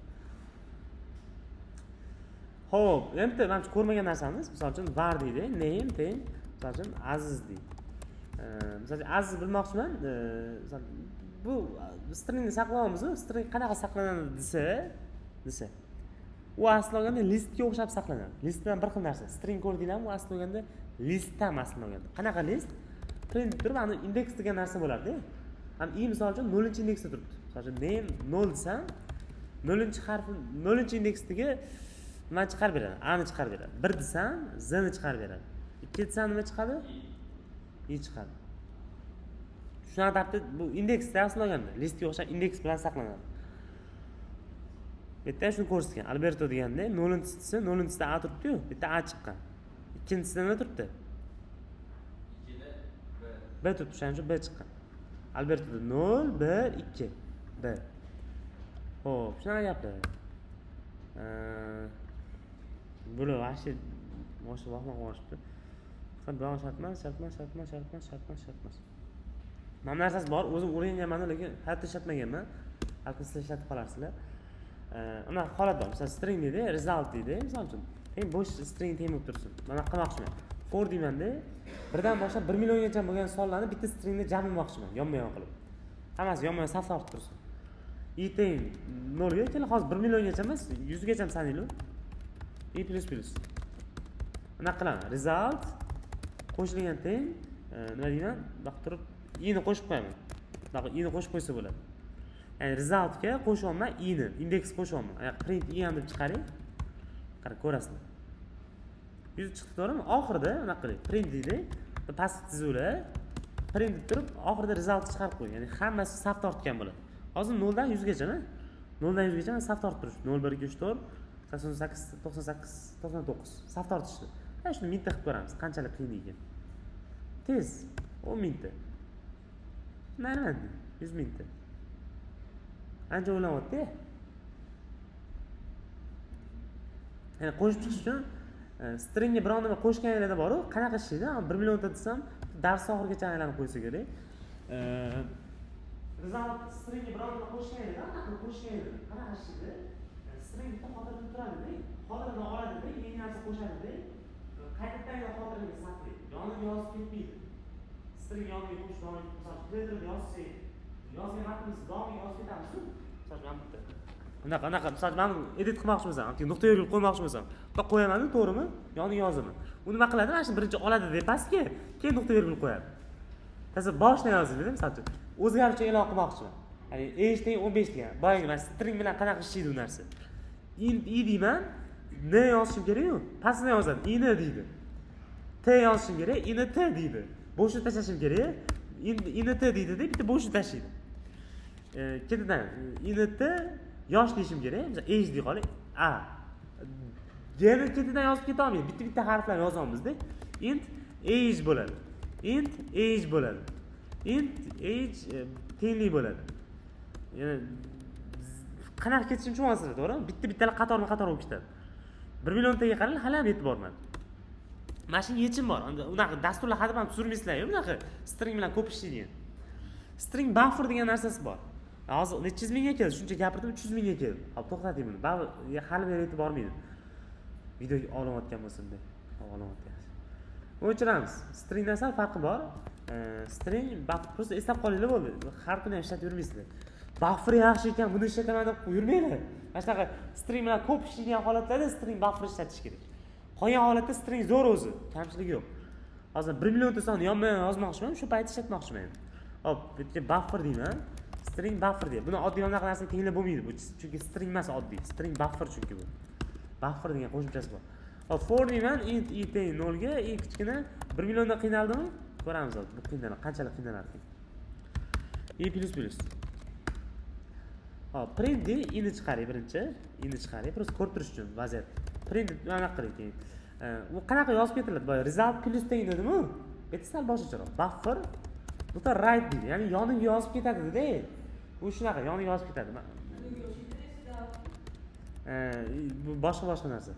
Xo'p, endi men ko'rmagan narsamiz, misol uchun var deydi, name teng, misol uchun Aziz deydi. Misol uchun Aziz bilmoqchiman, bu stringni saqlayapmiz, string qanaqa saqlanadi desa. U asli olganda listga o'xshab saqlanadi. Listdan bir xil narsa. String ko'rdinglarmi? U asli olganda listdan asli olganda. Qanaqa list? Print turib, ana indeks degan narsa bo'lardi. Ham i misol uchun 0-indeksda turibdi. Misol uchun name 0 desam, 0-harfi 0-indeksdagi nima chiqarib beradi? A ni chiqarib beradi. 1 desam, z ni chiqarib beradi. 2 desam nima chiqadi? I chiqadi. Shuna tartibda bu indeksda asli olganda listga o'xshab indeks bilan saqlanadi. Bitta shuni ko'rsatgan. Alberto deganda 0-desa 0-da A turibdi-yu, bitta A chiqqan. Ikkinchisida nima turibdi? 2da B turibdi, shuning uchun B chiqqan. Albertoda 0, 1, 2, B. Xo'p, shunaqa gaplar. Bular вообще boshqa vaqtma qo'yishibdi. Faqat biroq shartmas. Mana narsasi bor, o'zim o'rganganman, lekin hayotda ishlatmaganman. Balki sizlar ishlatib qolarsizlar. Unaqa holat bor. Masalan, string deydi, result deydi, misol uchun. Bo'sh string teng bo'lib tursin. Mana qilmoqchiman. For deyman-da. Birdan boshlab 1 milliongacha bo'lgan sonlarni bitta stringda jamlamoqchiman, yonma-yon qilib. Hammasi yonma-yon saf tortib tursin. I teng 0 ga keyin hozir 1 milliongacha emas, 100 gacha sanaylik. I plus. Unaqa qilaman. Result qo'shilgan teng, nima deyman? Baq turib i'ni qo'shib qo'yaman. Baq i'ni qo'shib qo'ysa bo'ladi. Ya'ni resultga qo'shyapman i'ni, indeks qo'shyapman. Print i ham deb chiqaring. Qarab ko'rasizlar. 100 chiqdi, to'g'rimi? Oxirida unaqa qiling. Print deydi. Pastga tizuvlar. Print deb turib, oxirida result chiqarib qo'ying. Ya'ni hammasi saf tortgan bo'ladi. Hozir 0 dan 100 gacha, 0 dan 100 gacha saf tortib turish. 0 1 2 3 4 88 98 99 saf tortishdi. Mana shuni mingta qilib ko'ramiz, qanchalik qiyin ekan. Tez 10 mingta. Mana 100 mingta. Ancha o'ylanyapti. Ya'ni qo'shib chiqish uchun stringga biron nima qo'shganinglarda bor-ku, qanaqa ishlaydi? 1 millionta desam, dars oxirigacha aylanib qo'ysa kerak. Result stringga biron nima qo'shganinglarda, anaqa qo'shganinglarda qanaqa ishlaydi? String bitta xotirada turadi-da, xotirani oladi-da, yangi narsa qo'shadi-da. Qaytadan xotiraga saqlaydi. Yoniga yozib ketmaydi. String yoniga qo'shib, yoniga yozsak, yozgan matnimiz doimiy yozib ketamiz-ku. Misol uchun Unaqa, misol men edit qilmoqchi bo'lsam, nuqta virgul qo'ymoqchi bo'lsam, bitta qo'yaman-ku, to'g'rimi? Yoniga yozaman. U nima qiladi? Mana shu birinchi oladi-da pastga, keyin nuqta virgul qo'yadi. Tasavvur boshdan yozadi-da, misol uchun. O'zgaruvchi e'lon qilmoqchiman. Ya'ni age teng 15 degan. Boyagi mana string bilan qanaqa ishlaydi u narsa? I deyman, n yozishim kerak-ku. Pastdan yozadi, i n deydi. T yozishim kerak, i n t deydi. Bo'shni tashlashim kerak. I n t deydi-da, bitta bo'shni tashlaydi. Ketidan i n t yosh deyishim kerak. Mesela age deb qoling. A. Yana ketidan yozib keta olmaydi. Bitta harflar yozamiz-da. Int age bo'ladi. Int age bo'ladi. Int age tenglik bo'ladi. Yana qanaqa ketishini tushunasizlar, to'g'rimi? Bittalar qator bo'lib ketadi. 1 milliontaga qarang, hali ham yetib bormadi. Mana shu yechim bor. Unaqa dasturlar hadeb ham tuzilmaysizlar-ku, unaqa string bilan ko'p ishlaydigan. String buffer degan narsasi bor. Hozir necha yuz mingga keldi? Shuncha gapirdim, 300 mingga keldi. Hop, to'xtating buni. Bari hali beri yetib bormaydi. Video olayotgan bo'lsin-da. Olayotgan. O'chiramiz. Stringdan sal farqi bor. String buffer просто eslab qolinglar bo'ldi. Har kuni ham ishlatib yurmaysizlar. Buffer yaxshi ekan, buni ishlataman deb yurmanglar. Mana shunaqa string bilan ko'p ishlaydigan holatlarda string buffer ishlatish kerak. Qolgan holatda string zo'r o'zi, kamchiligi yo'q. Hozir 1 millionta sonni yonma-yon yozmoqchiman, shu payt ishlatmoqchiman. Hop, bitta buffer deyman. String buffer deydi. Buni oddiy yo'naqa narsa tenglab bo'lmaydi bu, chunki string emas oddiy. String buffer chunki bu. Buffer degan qo'shimchasi bor. Hop, for deyman, int i teng 0 ga, i kichkina 1 milliondan qiynaldimi? Ko'ramiz hozir bu qiynaladi, qanchalik qiynalar ekan. I plus. Hop, print de ini chiqaring birinchi. Ini chiqaring, просто ko'rib turish uchun vaziyat. Print mana qiling keyin. U qanaqa yozib ketiladi? Boya result plus teng dedimi? Bitta sal boshqacharoq. Buffer bu ta right deydi. Ya'ni yoniga yozib ketadi-da. U shunaqa yoniga yozib ketadi. Bu boshqa narsa.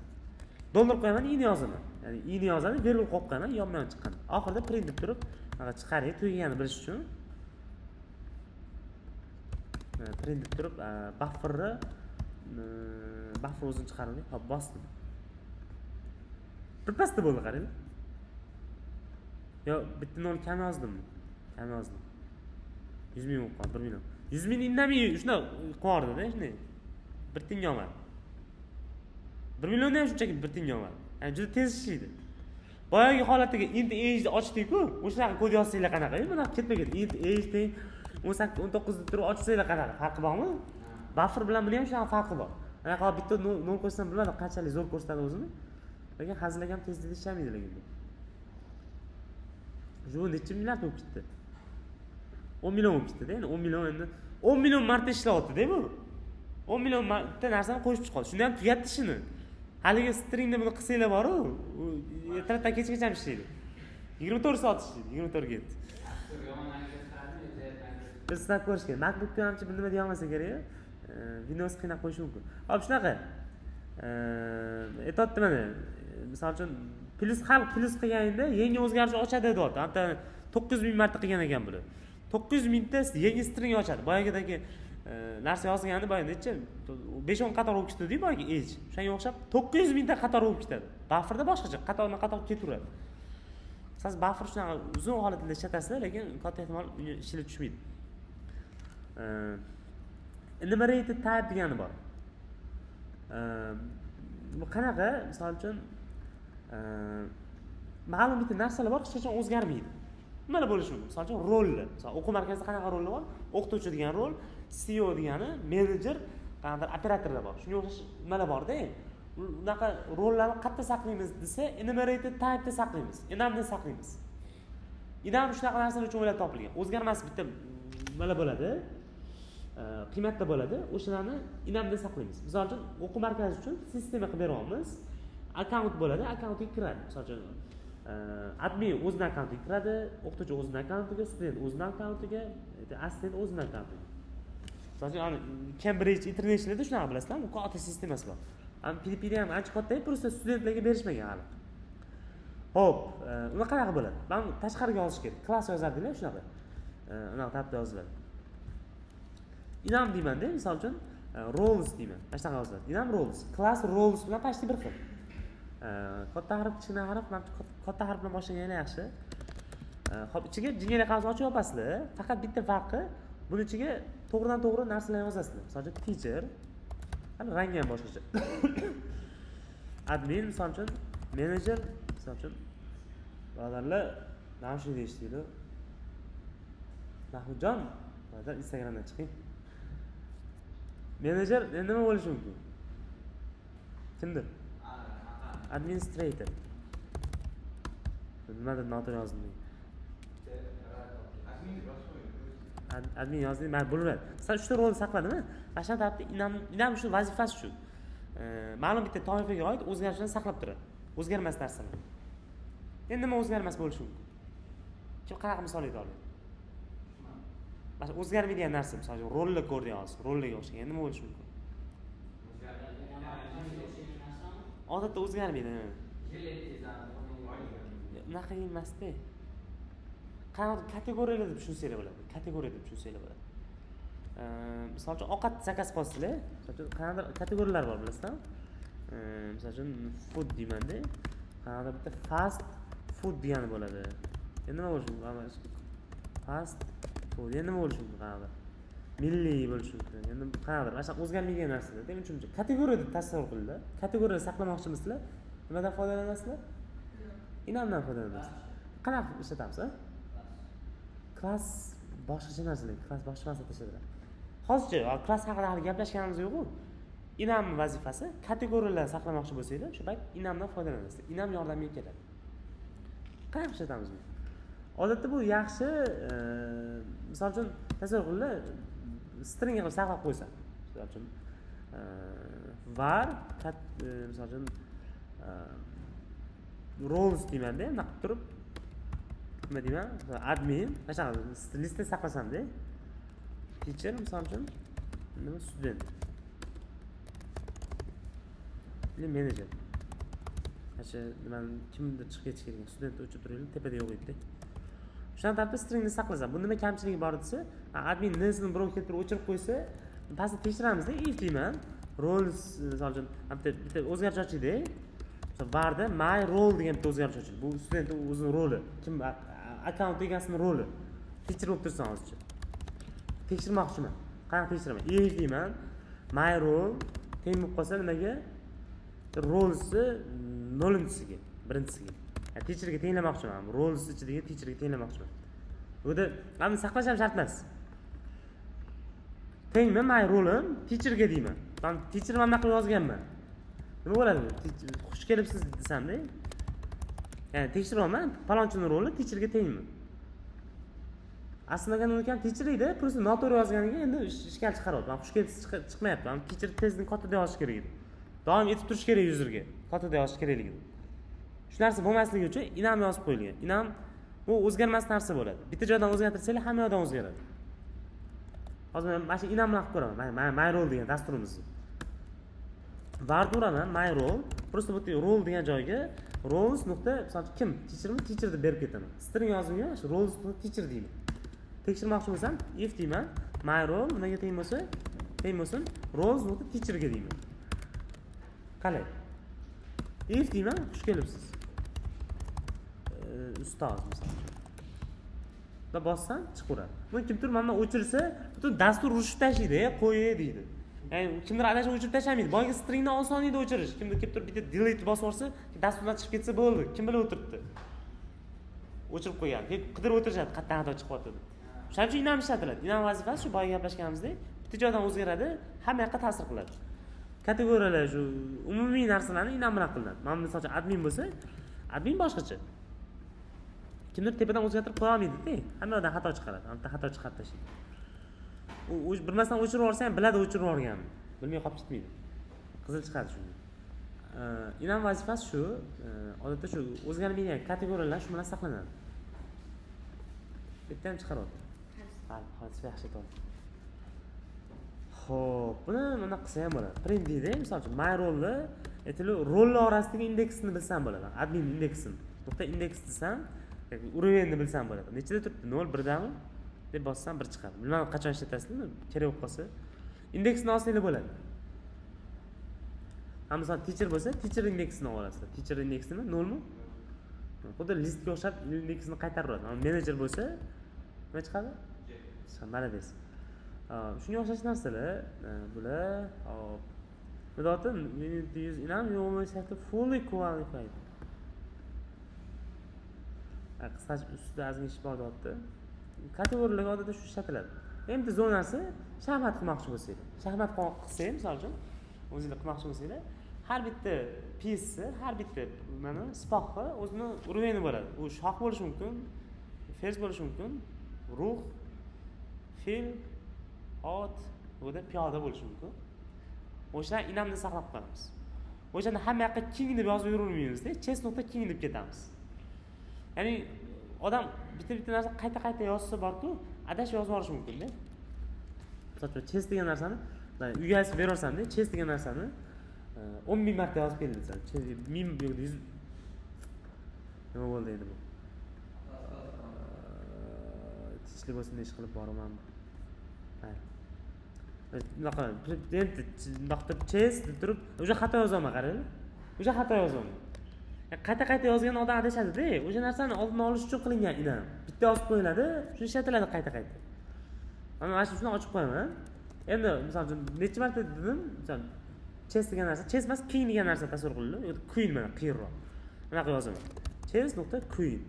Dollar qo'yaman, i'ni yozaman. Ya'ni i'ni yozadi, virgul qo'yib qo'yaman, yonma-yon chiqqan. Oxirida print deb turib, mana chiqaring, tugaganini bilish uchun. Print deb turib, bufferni buffer o'zini chiqaradi. Hop, bosdim. Birpasda bo'ldi, qarang. Yo, bitta nol kam yozdimmi? Kam yozdim. 100 ming bo'lib qoldi, 1 million. 100 ming indamay shuna qo'yardi-da, shunday. Bir tiyinga olmadi. 1 milliondan ham shunchaki bir tiyinga olmadi. Ya'ni juda tez ishlaydi. Boyagi holatdagi int age ochdik-ku, o'shaqa kod yozsanglar qanaqa? Mana ketma-ket int age teng 18 19 deb turib ochsanglar qanaqa? Farqi bormi? Buffer bilan buni ham shunaqa farqi bor. Anaqa bitta nol qo'ysam bilmadim qanchalik zo'r ko'rsatadi o'zini. Lekin hazilagam tezda ishlamaydi lekin bu. Shu necha milliard bo'lib ketdi? 10 million bo'lib ketdi-da, endi 10 million endi 10 million marta ishlayapti-da bu. 10 million marta narsani qo'shib chiqadi. Shunda ham tugatdi ishini. Haligi stringni buni qilsanglar bor-ku, ertalabdan kechgacha ishlaydi. 24 soat ishlaydi, 24 ga. Biz sinab ko'rish kerak. MacBookda hamchi bir nima deya olmasa kerak. Windows qiynab qo'yishi mumkin. Hop shunaqa. Aytayapti mana, misol uchun plus qilganingda yangi o'zgarish ochadi deyapti. Hatto 9000 marta qilgan ekan buni. 9000 ta yangi string ochadi. Boyagidagi narsa yozganda boya necha 5-10 qator bo'lib ketadi-ku boyagi age. Shunga o'xshab 9000 ta qator bo'lib ketadi. Bufferda boshqacha qator ketaveradi. Siz buffer shunaqa uzun holatda ishlatasizlar, lekin katta ehtimol ishga tushmaydi. Enumerated type degani bor. Bu qanaqa? Misol uchun ma'lum bitta narsalar bor, hech qachon o'zgarmaydi. Nimalar bo'lishi mumkin? Misol uchun rollar. Misol o'quv markazida qanaqa rollar bor? O'qituvchi degan rol, CEO degani, menejer, qanday operatorlar bor. Shunga o'xshash nimalar bor-da? Unaqa rollarni qayerda saqlaymiz desa, enumerated type'da saqlaymiz. Enamda saqlaymiz. Enam shunaqa narsalar uchun o'ylab topilgan. O'zgarmas bitta nimalar bo'ladi? Qiymatda bo'ladi. O'shalarni enamda saqlaymiz. Misol uchun o'quv markazi uchun sistema qilib beryapmiz. Akkaunt bo'ladi, akkauntga kiradi. Misol uchun admin o'zining akkauntiga kiradi, o'qituvchi o'zining akkauntiga, student o'zining akkauntiga, assistent o'zining akkauntiga. Misol uchun Cambridge Internationalda shunaqa bilasizlar, u katta sistemasi bor. Filippinda ham ancha katta, просто studentlarga berishmagan hali. Xo'p, uni qanaqa bo'ladi? Men tashqariga yozish kerak. Klass yozardilar shunaqa. Unaqa tartibda yoziladi. Enam deyman-da, misol uchun roles deyman. Mana shunaqa yoziladi. Enam roles. Class roles bilan почти bir xil. Katta harf, kichkina harf, katta harf bilan boshlagan yaxshi. Xo'p, ichiga jingali qavs ochib yopasizlar. Faqat bitta farqi, buni ichiga to'g'ridan-to'g'ri narsalar yozasizlar. Misol uchun teacher, rangi ham boshqacha. Admin, misol uchun manager, misol uchun birodarlar, mana shunday deyishdi. Nahudjon, birodar Instagramdan chiqing. Manager nima bo'lishi mumkin? Kimdir? Administrator. Nimadir noto'g'ri yozdim. Admin yozdim, men bo'ladi. Sizlar 3 ta rolni saqladimi? Mana shu tartibda inam shu vazifasi shu. Ma'lum bitta toifaga oid o'zgarishlarni saqlab turadi. O'zgarmas narsalar. Endi nima o'zgarmas bo'lishi mumkin? Kim qanaqa misol ayta oladi? Mana o'zgarmaydigan narsa, misol uchun rolni ko'rdik hozir, rollarga o'xshagan nima bo'lishi mumkin? Odatda o'zgarmaydi. Unaqa emas-da. Qanaqa kategoriyalar deb tushunsanglar bo'ladi. Kategoriya deb tushunsanglar bo'ladi. Misol uchun ovqat zakaz qilsanglar, misol uchun qanaqa kategoriyalar bor bilasizmi? Misol uchun food deyman-da. Qanaqa bitta fast food degani bo'ladi. Endi nima bo'lishi mumkin? Fast food endi nima bo'lishi mumkin qanaqa? Milliy bo'lishi mumkin. Endi qanaqa mana shu o'zgarmaydigan narsalar. Demak uchun kategoriya deb tasavvur qilinglar. Kategoriya saqlamoqchimisizlar? Nimadan foydalanasizlar? Enamdan foydalanasizlar. Qanaqa ishlatamiz, a? Klass boshqacha narsalar, klass boshqa narsa tashlaydi. Hozircha klass haqida hali gaplashganimiz yo'q-ku. Enam vazifasi kategoriyalar saqlamoqchi bo'lsanglar, shu payt enamdan foydalanasiz. Enam yordamiga keladi. Qanaqa ishlatamiz buni? Odatda bu yaxshi, misol uchun tasavvur qilinglar, string qilib saqlab qo'ysa. Misol uchun var misol uchun roles deyman-da, nima qilib turib nima deyman? Admin, mana shu listda saqlasam-da. Teacher misol uchun nima student. Или manager. Acha nimani kimdir chiqib ketish kerak, student o'chib turinglar, tepada yo'q edi. Shundan tartibda stringni saqlasam. Bunda nima kamchiligi bor desa, admin nisini birov keltirib o'chirib qo'ysa, pastda tekshiramiz-da, if deyman. Roles misol uchun bitta o'zgarish ochaydi. Misol varda my role degan bitta o'zgarish ochildi. Bu student o'zining roli. Kim akkaunt egasining roli. Teacher bo'lib tursa hozircha. Tekshirmoqchiman. Qanaqa tekshiraman? If deyman. My role teng bo'lib qolsa nimaga? Rolesni 0-siga, 1-siga. Teacherga tenglamoqchiman. Roles ichidagi teacherga tenglamoqchiman. Bunda hamma saqlash ham shart emas. Tengmi my role'im teacherga deyman. Men teacher mana bunaqa yozganman. Nima bo'ladi? Xush kelibsiz desam-da. Ya'ni tekshiryapman, palonchining roli teacherga tengmi? Aslida uni ham teacher edi, просто noto'g'ri yozganiga endi ishkal chiqaryapti. Men xush kelibsiz chiqmayapti. Men teacher tezning katta yozish kerak edi. Davom etib turish kerak yuzerga. Katta yozish kerakligi. Shu narsa bo'lmasligi uchun enam yozib qo'yilgan. Enam bu o'zgarmas narsa bo'ladi. Bitta joydan o'zgartirsanglar, hamma yoqdan o'zgaradi. hozir men mana shu inam bilan qilib ko'raman. Mana MyRoll degan dasturimizni. Vard uraman MyRoll. Просто bu yerda roll degan joyga roles nuqta masalan kim teachermi teacher deb berib ketaman. String yozimga shu roles nuqta teacher deyman. Tekshirmoqchi bo'lsam if deyman. MyRoll nimaga teng bo'lsin roles nuqta teacher ga deyman. Qalay? If deyman, xush kelibsiz. Ustoz masalan. Da bossam chiqaveradi. Buni kimdir mendan o'chirsa, butun dastur urishib tashlaydi, qo'y deydi. Ya'ni kimdir adashib o'chirib tashlamaydi. Boyagi stringni oson edi o'chirish. Kimdir kelib turib bitta delete bosib yuborsa, dasturdan chiqib ketsa bo'ldi. Kim bilib o'tiribdi? O'chirib qo'ygan. Qidirib o'tirishadi, qayerdan xato chiqyapti deb. Shuning uchun inam ishlatiladi. Inam vazifasi shu boya gaplashganimizdek, bitta joydan o'zgaradi, hamma yoqqa ta'sir qiladi. Kategoriyalar shu umumiy narsalarni inam bilan qilinadi. Mana masalan admin bo'lsa, admin boshqacha. Kimdir tepadan o'zgartirib qo'ya olmaydi-da. Hamma yoqdan xato chiqaradi. Anta xato chiqarib tashlaydi. U bilmasdan o'chirib yuborsa ham biladi o'chirib yuborganini. Bilmay qolib ketmaydi. Qizil chiqadi shunga. Inam vazifasi shu, odatda shu o'zgarmaydigan kategoriyalar shu bilan saqlanadi. Bitta ham chiqaryapti. Hozir yaxshi to'g'ri. Xo'p, buni mana qilsa ham bo'ladi. Print deydi, misol uchun MyRoll'ni aytili rollar orasidagi indeksini bilsam bo'ladi. Admin indeksini. Nuqta indeks desam, urovni bilsam bo'ladi. Nechida turibdi? 0, 1 dami? deb bossam 1 chiqadi. Bilmadim qachon ishlatasizmi? Kerak bo'lib qolsa. Indeksni olsanglar bo'ladi. Ham misol teacher bo'lsa, teacher indeksini olasizlar. Teacher indeksi nima? 0 mi? Xuddi listga o'xshab indeksini qaytaradi. Manager bo'lsa, nima chiqadi? Malades. Shunga o'xshash narsalar, bular, hop. Bularni we need to use inam you always have to fully qualified. Qisqacha ustida ozgina ish bor deyapti. Kategoriyalarga odatda shu ishlatiladi. Endi zonasi shaxmat qilmoqchi bo'lsangiz, shaxmat qilsangiz, misol uchun o'zingizlar qilmoqchi bo'lsangiz, har bitta piecesi, har bitta mana sipoqqa o'zini uroveni bo'ladi. U shoh bo'lishi mumkin, fers bo'lishi mumkin, ruh, fil, ot, bo'da piyoda bo'lishi mumkin. O'sha inamni saqlab qolamiz. O'shani hamma yoqqa king deb yozib yuravermaymiz-da, chess.king deb ketamiz. Ya'ni odam bitta narsa qayta yozsa borku, adashib yozib yuborishi mumkin-da. Masalan, chess degan narsani uyga olib beraversan-da, chess degan narsani 10,000 marta yozib keldi desam, 1000 100 nima bo'ldi endi bu? Tinchlik bo'lsin ish qilib boraman. Bunaqa endi chess deb turib, o'sha xato yozaman, qaranglar. O'sha xato yozaman. Qayta yozgan odam adashadi-da. O'sha narsani oldini olish uchun qilingan inam. Bitta yozib qo'yiladi, shu ishlatiladi qayta. Mana shuni ochib qo'yaman. Endi misol uchun necha marta dedim, misol chess degan narsa, chess emas, king degan narsa tasavvur qiling. Yo'q, queen mana qiyinroq. Bunaqa yozaman. chess.queen.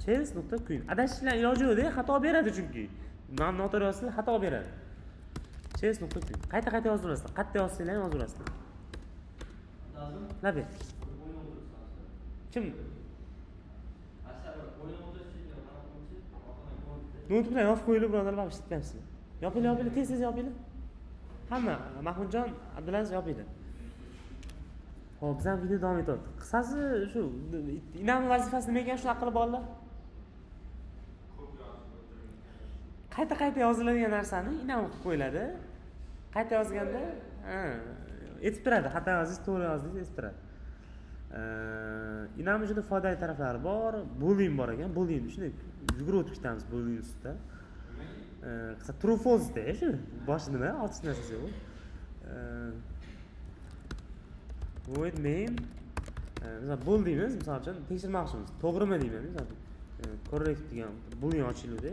chess.queen. Adashishlar iloji yo'q-da, xato beradi chunki. Noto'g'ri yozsa xato beradi. chess.queen. Qayta yozib yurasizlar. Qayta yozsanglar ham yozib yurasizlar. Nabi. Kim? Notebook bilan yozib qo'yilib birodarlar, mana ishlatmayapsiz. Yopinglar, tez yopinglar. Hamma, Mahmudjon, Abdulaziz yopinglar. Xo'p, biz ham video davom etyapti. Qisqasi shu inam vazifasi nima ekan shunaqa qilib bolalar? Qayta yoziladigan narsani inam qilib qo'yiladi. Qayta yozganda, aytib beradi, xato yozdingiz, to'g'ri yozdingiz, aytib beradi. Inam juda foydali taraflari bor, boolean bor ekan, boolean shuni yugurib o'tib ketamiz boolean ustida. Qisa true false de, shu boshi nima, ochiq narsasi bu. Void main, misol bool deymiz, misol uchun tekshirmoqchimiz, to'g'rimi deymiz, misol correct degan boolean ochiladi.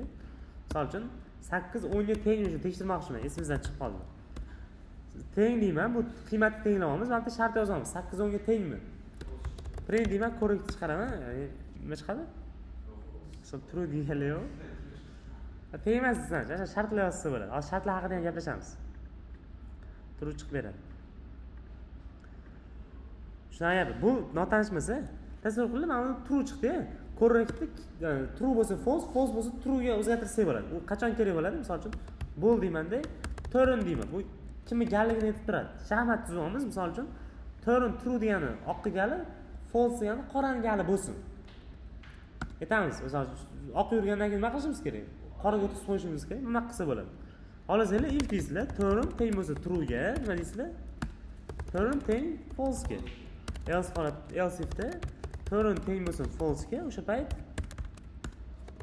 Misol uchun 8 10 ga teng shuni tekshirmoqchiman, esimizdan chiqib qoldi. Teng deyman, bu qiymatni tenglayapmiz, mana bu shart yozamiz. 8 10 ga tengmi? Print deyman, correct chiqaraman, ya'ni nima chiqadi? Sol true deyaleyo. Teng emas desan, o'sha shartlar yozsa bo'ladi. Hozir shartlar haqida ham gaplashamiz. True chiqib beradi. Shuni aytib, bu notanishmasa, tasavvur qiling, mana bu true chiqdi. Correctni true bo'lsa false, false bo'lsa true ga o'zgartirsak bo'ladi. U qachon kerak bo'ladi? Misol uchun bool deymanda, turn deyman. Bu kimni galligini aytib turadi. Shaxmat tuzamiz, misol uchun turn true degani oqqa gali, false degani qorani gali bo'lsin. Aytamiz, misol uchun oq yurgandan keyin nima qilishimiz kerak? qoraga o'tkazib qo'yishimiz kerak. Nima qilsa bo'ladi? Xohlasanglar if deysizlar, turn teng bo'lsa true ga, nima deysizlar? Turn teng false ga. Else ifda turn teng bo'lsa false ga, o'sha payt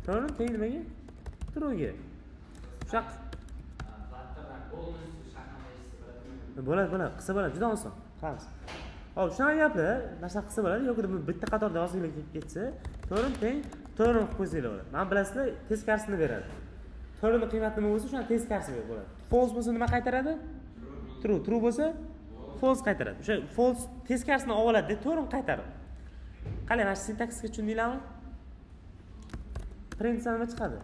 turn teng nimaga? True ga. O'sha bo'ladi, qilsa bo'ladi, juda oson. Qilamiz. Hop, shunaqa gaplar, narsa qilsa bo'ladi, yoki buni bitta qatorda yozinglar kelib ketsa, turn teng turn qilib qo'ysanglar bo'ladi. Men bilasizlar, teskarisini beradi. Turnning qiymati nima bo'lsa, shuni teskarisiga bo'ladi. False bo'lsa nima qaytaradi? True. True bo'lsa false qaytaradi. O'sha false teskarisini oladi deb turn qaytaradi. Qani, mana shu sintaksga tushundinglarmi? Printdan nima chiqadi?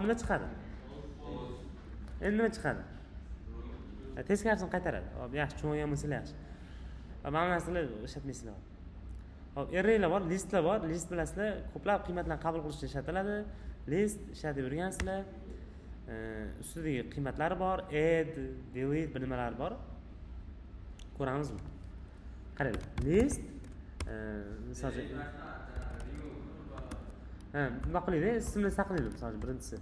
Nima chiqadi? Endi nima chiqadi? Teskarisini qaytaradi. Hop, yaxshi tushungan bo'lsa yaxshi. Mana bu narsalar ishlatmaysizlar. Hop, arraylar bor, listlar bor. List bilasizlar, ko'plab qiymatlarni qabul qilishda ishlatiladi. List ishlatib o'rgansizlar. Ustidagi qiymatlari bor, add, delete bir nimalar bor. Ko'ramizmi? Qaranglar. List misol uchun nima qilaylik? Ismini saqlaylik. Misol uchun birinchisi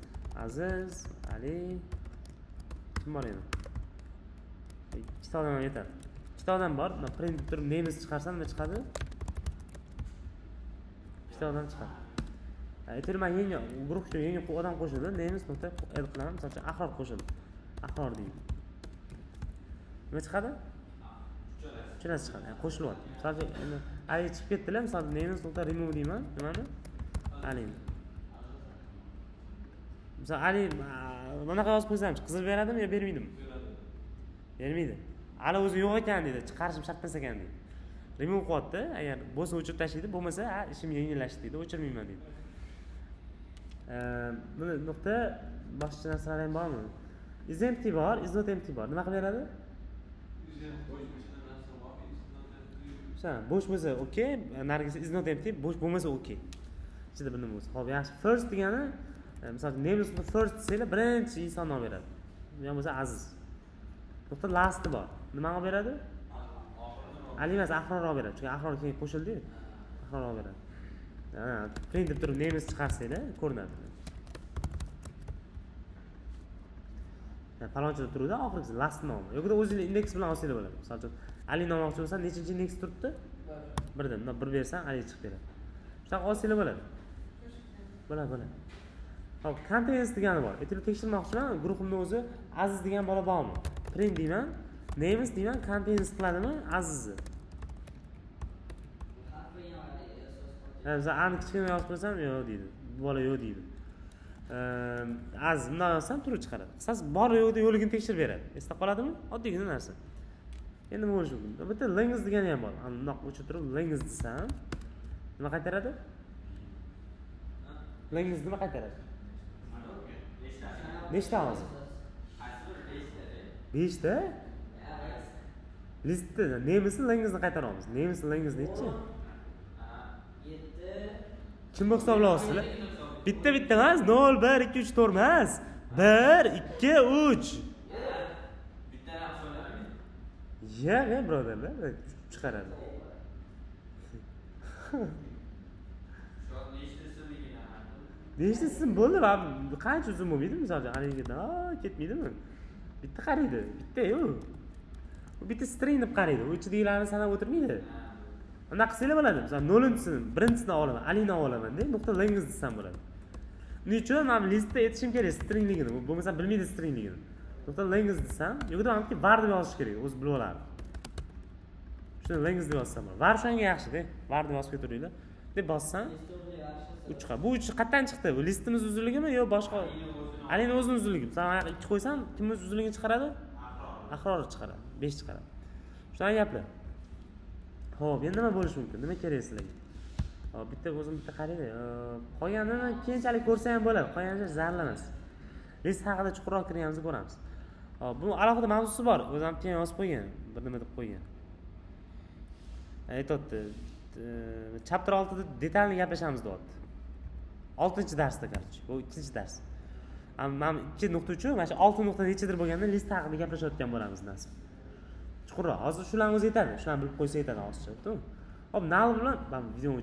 Aziz, Ali, kim bor endi? Ikkita odam yetadi. Ikkita odam bor. Men print turib names chiqarsam nima chiqadi? Ikkita odam chiqadi. Aytaylik, men yangi guruhga yangi odam qo'shildi. Names nuqta add qilaman. Misol uchun Ahror qo'shildi. Ahror deydi. Nima chiqadi? Uchalasi chiqadi. Qo'shilyapti. Misol uchun endi Ali chiqib ketdilar. Misol names nuqta remove deyman. Nimani? Ali. Misol Ali bunaqa yozib qo'ysam, qizil beradimi yo bermaydimi? Bermaydi. Ali o'zi yo'q ekan deydi, chiqarishim shart emas ekan deydi. Remove qilyapti, agar bo'lsa o'chirib tashlaydi, bo'lmasa ishim yengillashdi deydi, o'chirmayman deydi. Buni nuqta boshqa narsalar ham bormi? Is empty bor, is not empty bor. Nima qilib beradi? Bo'sh bo'lsa okay, narigisi is not empty, bo'sh bo'lmasa okay. Ichida bir nima bo'lsa. Xo'p, yaxshi. First degani, masalan, names first desanglar, birinchi inson nom beradi. Yo bo'lsa Aziz. Nuqta last bor. Nima olib beradi? Ali emas, Ahror olib beradi. Chunki Ahror keyin qo'shildi-yu. Ahror olib beradi. Print deb turib names chiqarsanglar, ko'rinadi. Falonchi deb turadi, oxirgisi last nom. Yo'qda o'zingiz indeks bilan olsanglar bo'ladi. Masalan uchun Ali nom olmoqchi bo'lsan, nechinchi indeks turibdi? 1da. Bundan 1 bersang, Ali chiqib beradi. Shunaqa olsanglar bo'ladi. Bo'ladi. Hop, contains degani bor. Aytib tekshirmoqchiman, guruhimda o'zi Aziz degan bola bormi? Print deyman, names deyman, contains qiladimi Azizni? Masalan, ani kichkina yozib qo'ysam, yo'q deydi. Bu bola yo'q deydi. Aziz bundan yozsam turib chiqaradi. Siz bor yo'qda yo'ligini tekshirib beradi. Esda qoladimi? Oddiygina narsa. Endi nima bo'lishi mumkin? Bitta length degani ham bor. Bundoq o'chib turib length desam, nima qaytaradi? Length nima qaytaradi? Nechta hozir? 5 ta? Listda namesni lengthni qaytaramiz. Namesni length nechi? 7. Kimni hisoblayapsizlar? Bitta emas, 0 1 2 3 4 emas. 1 2 3. Bittani hisoblaymi? Ya, birodarlar, chiqaradi. Nechta ism bo'ldi? Qancha uzun bo'lmaydi? Misol uchun, aniga ketmaydimi? Bitta qaraydi, bitta-yu. U bitta string deb qaraydi. U ichidagilarni sanab o'tirmaydi. Unda qilsanglar bo'ladi. Misol 0-sini, birinchisini olaman, Alini olaman deb, nuqta length desam bo'ladi. Buning uchun men listda aytishim kerak stringligini. Bo'lmasa bilmaydi stringligini. Nuqta length desam, yo'qda menki var deb yozish kerak, o'zi bilib oladi. Shuni length deb yozsam bo'ladi. Var shunga yaxshi-da. Var deb yozib ketaveringlar. Deb bossam, u chiqadi. Bu qayerdan chiqdi? Bu listimiz uzunligimi yo boshqa? Alini o'zining uzunligi. Masalan, 2 qo'ysam, kim o'z uzunligini chiqaradi? Ahror chiqaradi. 5 chiqaradi. Shunaqa gaplar. Xo'p, endi nima bo'lishi mumkin? Nima kerak sizlarga? Hop, bitta qaraydi. Qolganini keyinchalik ko'rsa ham bo'ladi. Qolganini zararli emas. List haqida chuqurroq kirganimizda ko'ramiz. Hop, bu alohida mavzusi bor. O'zim keyin yozib qo'ygan, bir nima deb qo'ygan. Aytibdi. Chapter 6da detalni gaplashamiz deyapti. 6-darsda, qarchi. Bu 2-dars. Men 2.3, mana shu 6 nuqta nechidir bo'lganda list haqida gaplashayotgan bo'lamiz nasib. Chuqurroq. Hozir shularni o'zi yetadi. Shularni bilib qo'ysa yetadi hozircha, to'g'rimi? Hop, nal bilan men videoni